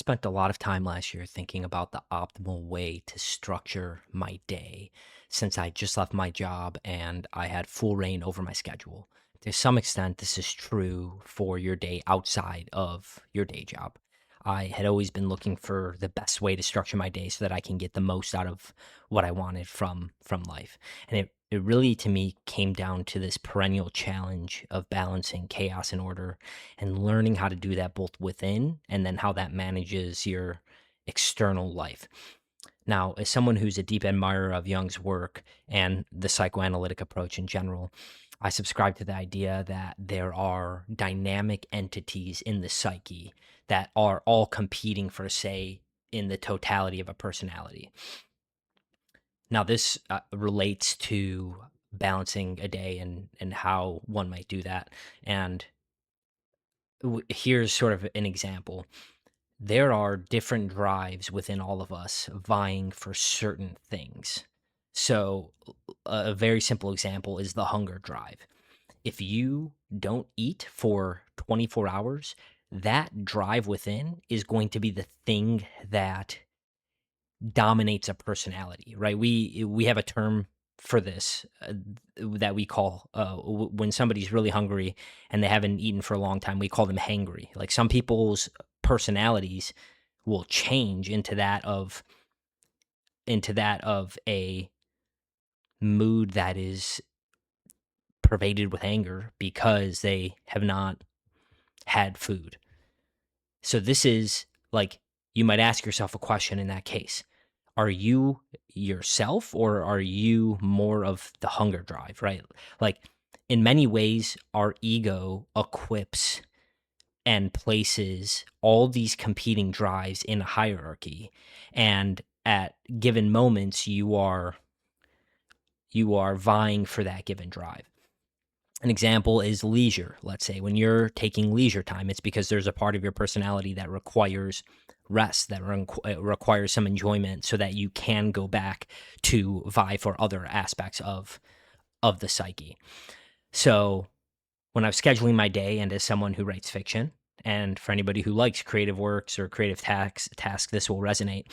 Spent a lot of time last year thinking about the optimal way to structure my day since I just left my job and I had full reign over my schedule. To some extent, this is true for your day outside of your day job. I had always been looking for the best way to structure my day so that I can get the most out of what I wanted from life. And it really to me came down to this perennial challenge of balancing chaos and order and learning how to do that both within and then how that manages your external life. Now, as someone who's a deep admirer of Jung's work and the psychoanalytic approach in general, I subscribe to the idea that there are dynamic entities in the psyche that are all competing for, say, in the totality of a personality. Now, this relates to balancing a day and how one might do that. And here's sort of an example. There are different drives within all of us vying for certain things. So, a very simple example is the hunger drive. If you don't eat for 24 hours, that drive within is going to be the thing that dominates a personality, right? We have a term for this that we call when somebody's really hungry and they haven't eaten for a long time. We call them hangry. Like some people's personalities will change into that of a mood that is pervaded with anger because they have not had food. So this is like you might ask yourself a question in that case. Are you yourself or are you more of the hunger drive, right? Like in many ways our ego equips and places all these competing drives in a hierarchy, and at given moments you are vying for that given drive. An example is leisure. Let's say when you're taking leisure time, it's because there's a part of your personality that requires rest, that requires some enjoyment so that you can go back to vie for other aspects of the psyche. So when I was scheduling my day, and as someone who writes fiction, and for anybody who likes creative works or creative tasks, this will resonate.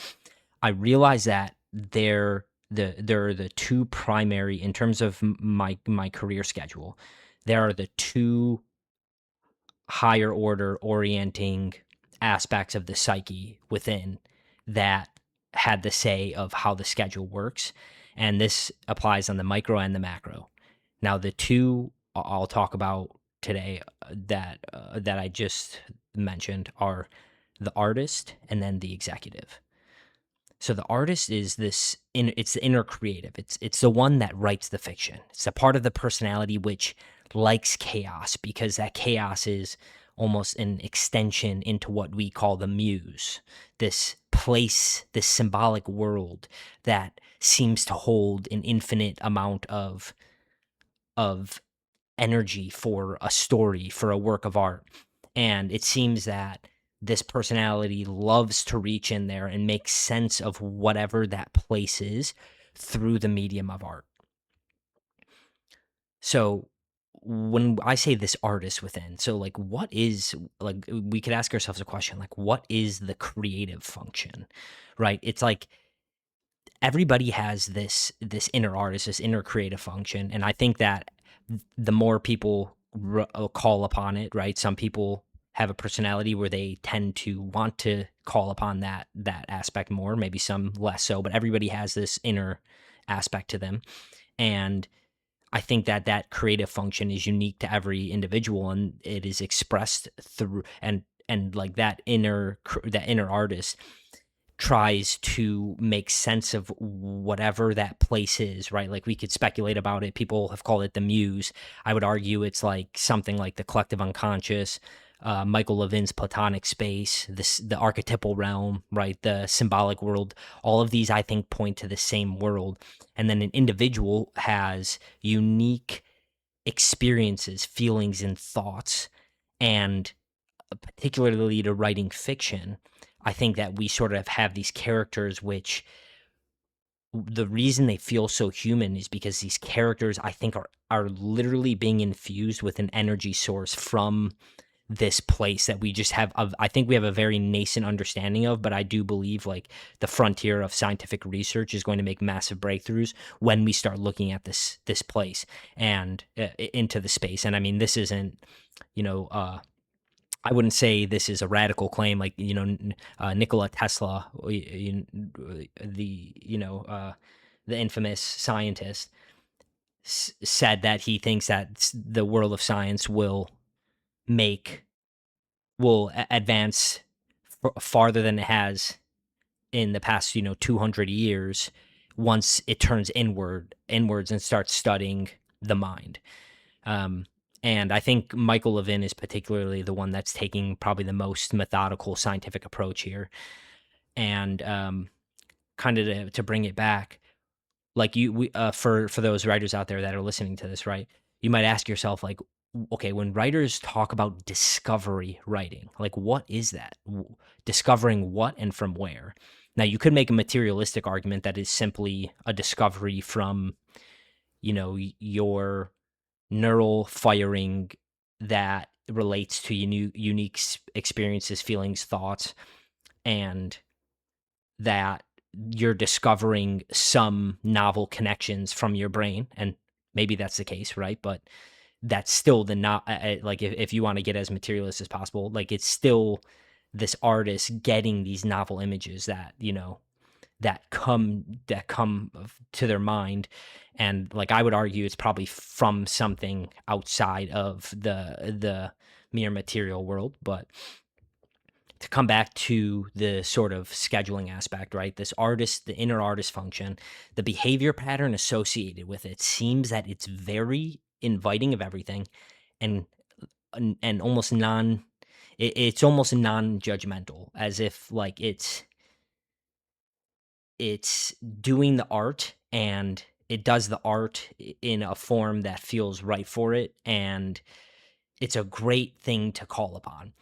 I realized that there are the two primary in terms of my career schedule. There are the two higher order orienting aspects of the psyche within that had the say of how the schedule works, and this applies on the micro and the macro. Now, the two I'll talk about today that I just mentioned are the artist and then the executive. So the artist is it's the inner creative. It's the one that writes the fiction. It's a part of the personality which likes chaos because that chaos is almost an extension into what we call the muse. This place, this symbolic world that seems to hold an infinite amount of energy for a story, for a work of art. And it seems that this personality loves to reach in there and make sense of whatever that place is through the medium of art. So when I say this artist within, so like what is like we could ask ourselves a question like what is the creative function? Right? It's like everybody has this inner artist, this inner creative function, and I think that the more people call upon it, right? Some people have a personality where they tend to want to call upon that aspect more, maybe some less so, but everybody has this inner aspect to them. And I think that that creative function is unique to every individual, and it is expressed through and like that inner artist tries to make sense of whatever that place is, right? Like we could speculate about it. People have called it the muse. I would argue it's like something like the collective unconscious, Michael Levin's platonic space, the archetypal realm, right? The symbolic world. All of these, I think, point to the same world. And then an individual has unique experiences, feelings, and thoughts. And particularly to writing fiction, I think that we sort of have these characters which the reason they feel so human is because these characters I think are literally being infused with an energy source from this place that we just have I think we have a very nascent understanding of, but I do believe like the frontier of scientific research is going to make massive breakthroughs when we start looking at this place and into the space. And I mean, this isn't, you know, I wouldn't say this is a radical claim, like, you know, Nikola Tesla, the, the infamous scientist, said that he thinks that the world of science make advance farther than it has in the past, 200 years, once it turns inwards and starts studying the mind. Um, and I think Michael Levin is particularly the one that's taking probably the most methodical scientific approach here. And kind of to bring it back, like for those writers out there that are listening to this, right? You might ask yourself, like, okay, when writers talk about discovery writing, like, what is that? Discovering what and from where? Now, you could make a materialistic argument that is simply a discovery from, your neural firing that relates to unique experiences, feelings, thoughts, and that you're discovering some novel connections from your brain. And maybe that's the case, right? But that's still the not like, if you want to get as materialist as possible, like, it's still this artist getting these novel images that, that come to their mind. And like, I would argue it's probably from something outside of the mere material world. But to come back to the sort of scheduling aspect, right? This artist, the inner artist function, the behavior pattern associated with it seems that it's very inviting of everything, and almost it's almost non-judgmental, as if like it's doing the art, and it does the art in a form that feels right for it, and it's a great thing to call upon.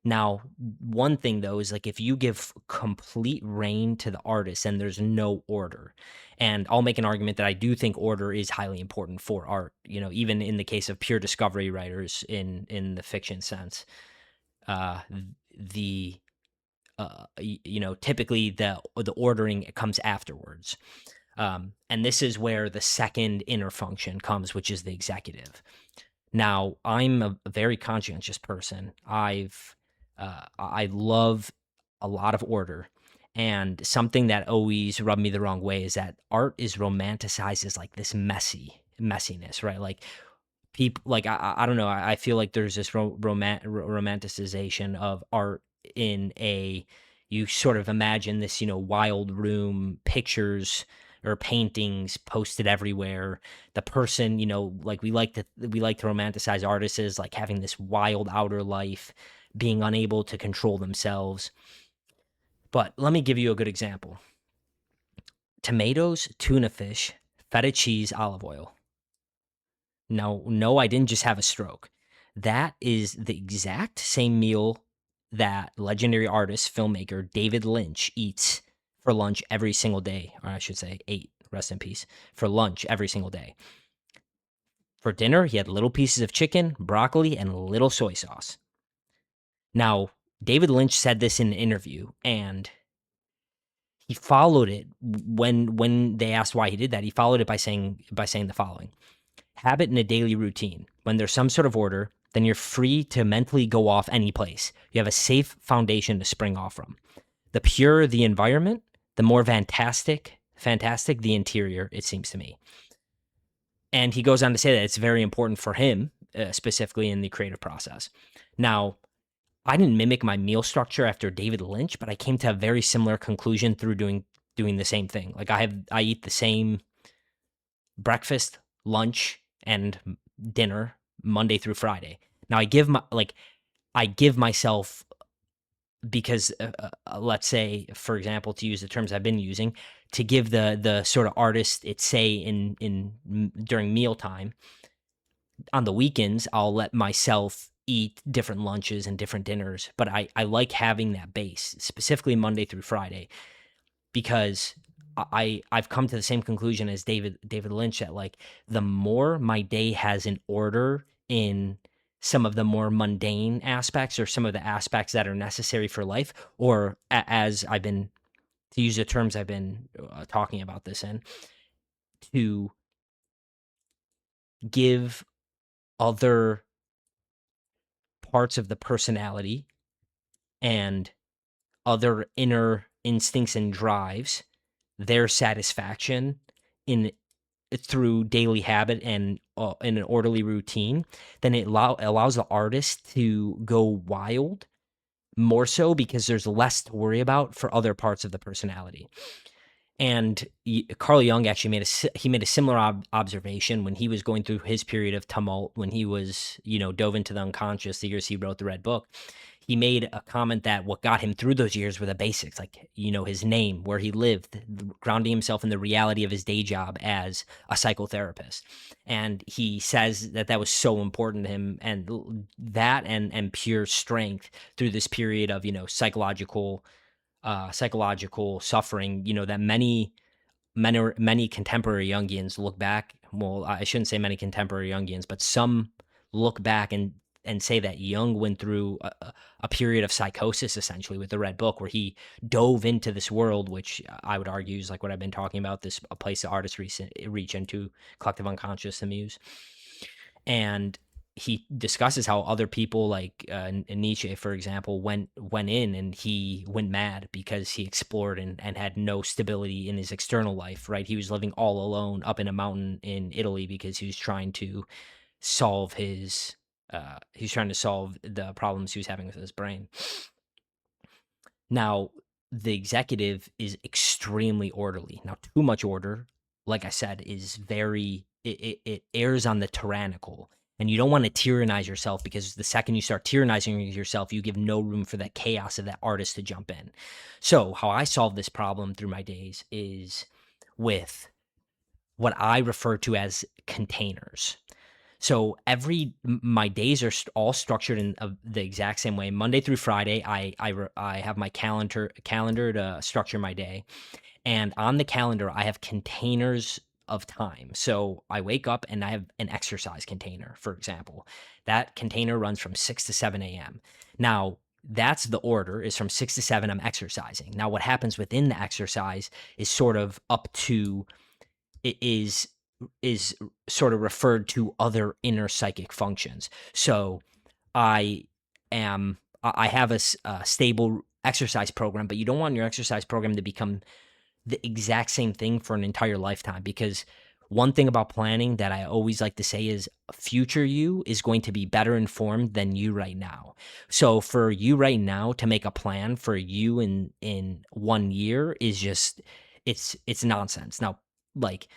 Now, one thing though is, like, if you give complete reign to the artist and there's no order, and I'll make an argument that I do think order is highly important for art, even in the case of pure discovery writers in the fiction sense. The typically the ordering, it comes afterwards. And this is where the second inner function comes, which is the executive. Now, I'm a very conscientious person. I love a lot of order, and something that always rubbed me the wrong way is that art is romanticized as like this messiness, right? Like, people, like, I don't know. I feel like there's this romanticization of art in a, you sort of imagine this, wild room, pictures or paintings posted everywhere. The person, like, we like to romanticize artists as like having this wild outer life, being unable to control themselves. But let me give you a good example: tomatoes, tuna fish, feta cheese, olive oil. No, I didn't just have a stroke. That is the exact same meal that legendary artist, filmmaker David Lynch eats for lunch every single day, or I should say ate, rest in peace, for lunch every single day. For dinner, he had little pieces of chicken, broccoli, and a little soy sauce. Now, David Lynch said this in an interview, and he followed it when they asked why he did that. He followed it by saying the following: habit in a daily routine. When there's some sort of order, then you're free to mentally go off any place. You have a safe foundation to spring off from. The purer the environment, the more fantastic the interior, it seems to me. And he goes on to say that it's very important for him, specifically in the creative process. Now, I didn't mimic my meal structure after David Lynch, but I came to a very similar conclusion through doing the same thing. Like, I eat the same breakfast, lunch, and dinner Monday through Friday. Now, I give myself, because let's say, for example, to use the terms I've been using, to give the sort of artist its say in during mealtime. On the weekends, I'll let myself eat different lunches and different dinners, but I like having that base, specifically Monday through Friday, because I've come to the same conclusion as David Lynch, that like, the more my day has an order in some of the more mundane aspects or some of the aspects that are necessary for life, or as I've been, to use the terms I've been talking about this in, to give other parts of the personality and other inner instincts and drives their satisfaction in through daily habit and in an orderly routine, then it allows the artist to go wild more so because there's less to worry about for other parts of the personality. And Carl Jung actually made a similar observation when he was going through his period of tumult, when he was, dove into the unconscious the years he wrote the Red Book. He made a comment that what got him through those years were the basics, like, his name, where he lived, grounding himself in the reality of his day job as a psychotherapist. And he says that that was so important to him, and that and pure strength through this period of, psychological suffering, that many contemporary Jungians look back. Well, I shouldn't say many contemporary Jungians, but some look back and say that Jung went through a period of psychosis, essentially, with the Red Book, where he dove into this world, which I would argue is like what I've been talking about, this a place that artists reach into, collective unconscious, the muse. And he discusses how other people, like Nietzsche, for example, went in and he went mad because he explored and had no stability in his external life, right? He was living all alone up in a mountain in Italy because he was trying to solve the problems he was having with his brain. Now, the executive is extremely orderly. Now, too much order, like I said, is it errs on the tyrannical. And you don't want to tyrannize yourself, because the second you start tyrannizing yourself, you give no room for that chaos of that artist to jump in. So, how I solve this problem through my days is with what I refer to as containers. So my days are all structured in the exact same way. Monday through Friday, I have my calendar to structure my day, and on the calendar I have containers of time. So I wake up and I have an exercise container, for example. That container runs from 6 to 7 a.m. Now, that's the order, is from 6 to 7 I'm exercising. Now, what happens within the exercise is sort of up to it is sort of referred to other inner psychic functions. So I have a stable exercise program, but you don't want your exercise program to become the exact same thing for an entire lifetime, because one thing about planning that I always like to say is future you is going to be better informed than you right now. So for you right now to make a plan for you in 1 year is just, it's nonsense. Now, like,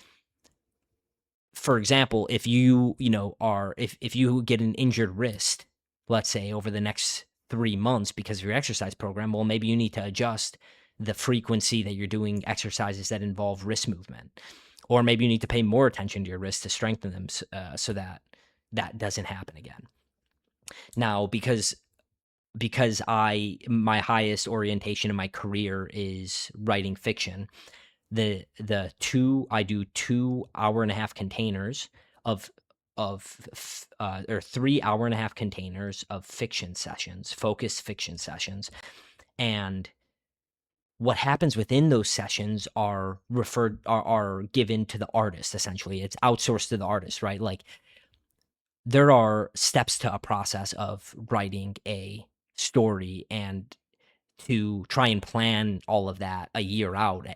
for example, if if you get an injured wrist, let's say over the next 3 months because of your exercise program, well, maybe you need to adjust the frequency that you're doing exercises that involve wrist movement, or maybe you need to pay more attention to your wrists to strengthen them, so that that doesn't happen again. Now, because my highest orientation in my career is writing fiction, I do 2 hour-and-a-half containers of or 3 hour-and-a-half containers of fiction sessions, focused fiction sessions. And what happens within those sessions are given to the artist. Essentially, it's outsourced to the artist, right? Like, there are steps to a process of writing a story, and to try and plan all of that a year out,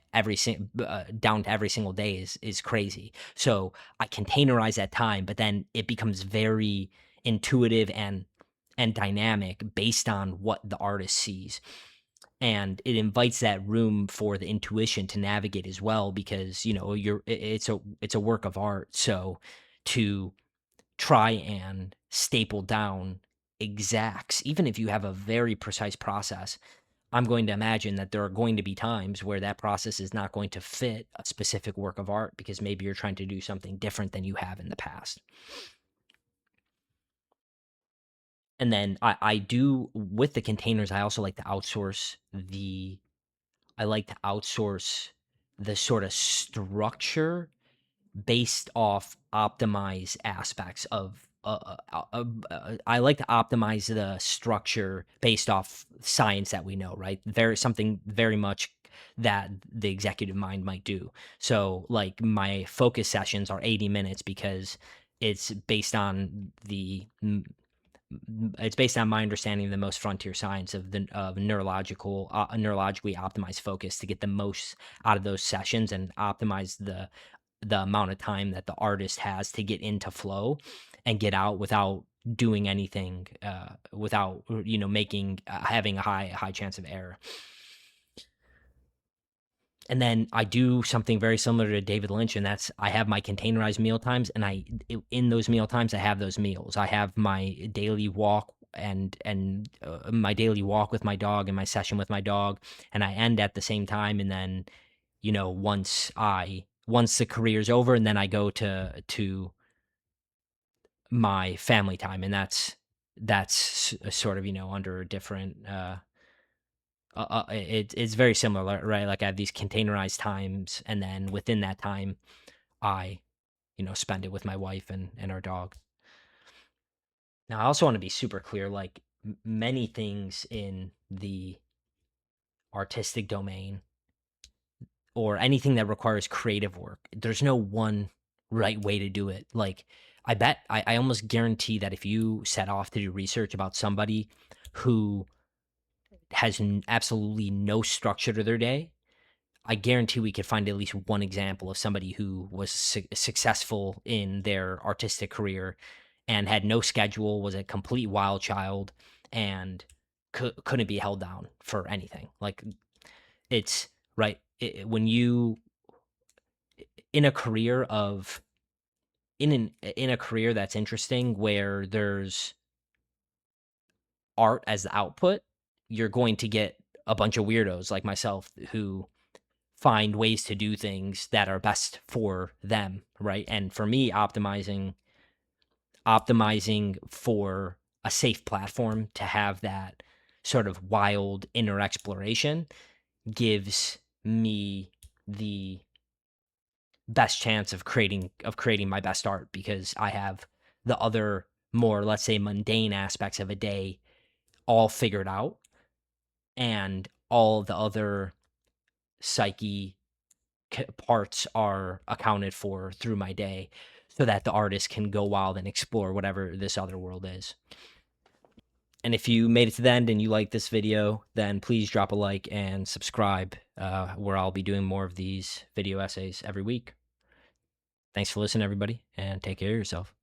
down to every single day, is crazy. So I containerize that time, but then it becomes very intuitive and dynamic based on what the artist sees. And it invites that room for the intuition to navigate as well, because it's a work of art. So to try and staple down exacts, even if you have a very precise process, I'm going to imagine that there are going to be times where that process is not going to fit a specific work of art, because maybe you're trying to do something different than you have in the past. And then I do, with the containers, I also like to outsource the sort of structure based off optimized aspects of I like to optimize the structure based off science that we know, right? Very something very much that the executive mind might do. So, like my focus sessions are 80 minutes because it's based on it's based on my understanding of the most frontier science of the of neurologically optimized focus to get the most out of those sessions and optimize the amount of time that the artist has to get into flow and get out without doing anything, without making having a high chance of error. And then I do something very similar to David Lynch, and that's I have my containerized meal times, and in those meal times I have those meals. I have my daily walk and my daily walk with my dog and my session with my dog, and I end at the same time. And then once the career's over, and then I go to my family time, and that's sort of under a different it's very similar, right? Like I have these containerized times, and then within that time, I, spend it with my wife and our dog. Now, I also want to be super clear, like many things in the artistic domain or anything that requires creative work, there's no one right way to do it. Like I almost guarantee that if you set off to do research about somebody who has absolutely no structure to their day, I guarantee we could find at least one example of somebody who was successful in their artistic career and had no schedule, was a complete wild child, and couldn't be held down for anything. Like it's right when you in a career of in a career that's interesting where there's art as the output, you're going to get a bunch of weirdos like myself who find ways to do things that are best for them, right? And for me, optimizing for a safe platform to have that sort of wild inner exploration gives me the best chance of creating my best art because I have the other more, let's say, mundane aspects of a day all figured out, and all the other psyche parts are accounted for through my day so that the artist can go wild and explore whatever this other world is. And if you made it to the end and you like this video, then please drop a like and subscribe, where I'll be doing more of these video essays every week. Thanks for listening, everybody, and take care of yourself.